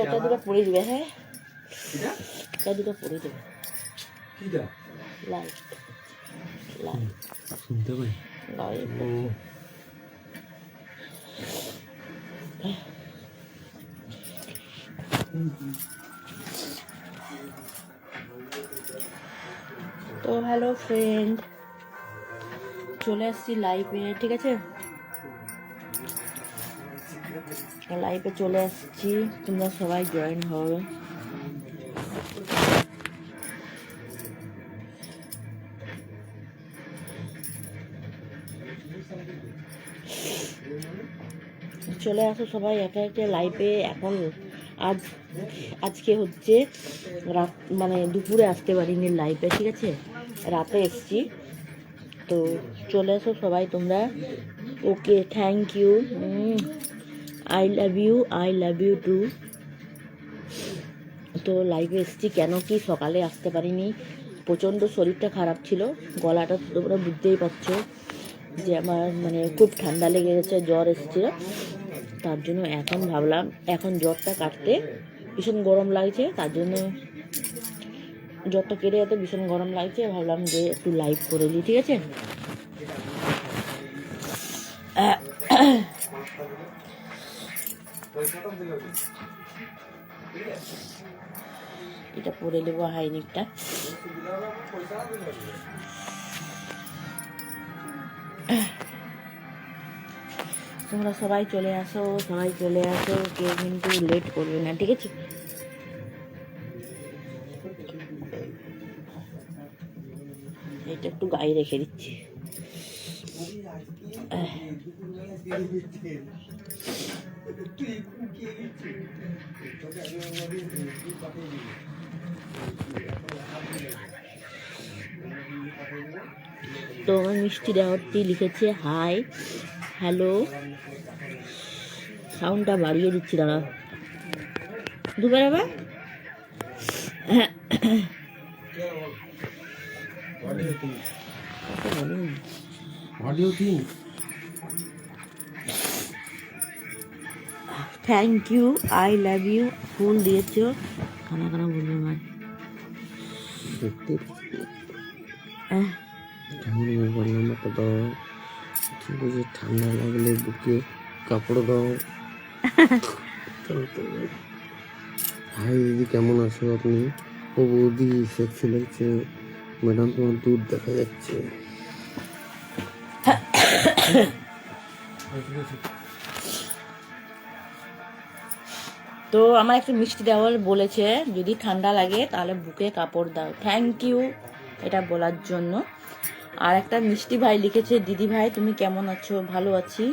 এটা দুটো পড়ে দিবে। হ্যাঁ এটা দুটো পড়ে দেবে। লাইট লাইট শুনতে পাই। তো হ্যালো ফ্রেন্ড, চলে আসছি লাইভে। ঠিক আছে, লাইভে চলে আসছি, তোমরা সবাই জয়েন হবে। চলে আসো সবাই একে একে লাইভে। এখন আজকে হচ্ছে রাত, মানে দুপুরে আসতে পারিনি লাইভে। ঠিক আছে, রাতে এসছি। তো চলে আসো সবাই তোমরা। Okay, thank you, I love you too. তো লাইভে এসছি কেন কি সকালে আসতে পারিনি, প্রচণ্ড শরীরটা খারাপ ছিল, গলাটা তোমরা বুঝতেই পারছো যে আমার মানে খুব ঠান্ডা লেগে গেছে, জ্বর এসেছিলো। তার জন্য এখন ভাবলাম, এখন জ্বরটা কাটতে ভীষণ গরম লাগছে, তার জন্য জ্বরটা কেটে যেতে ভীষণ গরম লাগছে, ভাবলাম যে একটু লাইভ করে দিই। ঠিক আছে, এটা পরে নেবো হাইনিকটা। তোমরা সবাই চলে আসো, কেউ কিন্তু লেট করবে না। ঠিক আছে, এটা একটু গায়ে রেখে দিচ্ছি। তো আমার মিষ্টি দেওয়ারটি লিখেছে হাই হ্যালো, সাউন্ডটা বাড়িয়ে দিচ্ছি, দাঁড়া দুবার আবার। Thank you, I love you, ফুল দিয়েছ, খানা খানা বলবে আমার মোবাইল নাম্বারটা দাও, ঠিক আছে, ঠান্ডা লাগলে বুকে কাপড় দাও। হাই দিদি, কেমন আছো আপনি? ও বৌদি, সেক্সি লাগছে ম্যাডাম, তোমার দুধ দেখা যাচ্ছে। তো আমার একটা মিষ্টি দেওয়ার বলেছে যদি ঠান্ডা লাগে তাহলে বুকে কাপড় দাও। থ্যাংক ইউ এটা বলার জন্য। আর একটা মিষ্টি ভাই লিখেছে দিদি ভাই তুমি কেমন আছো? ভালো আছি।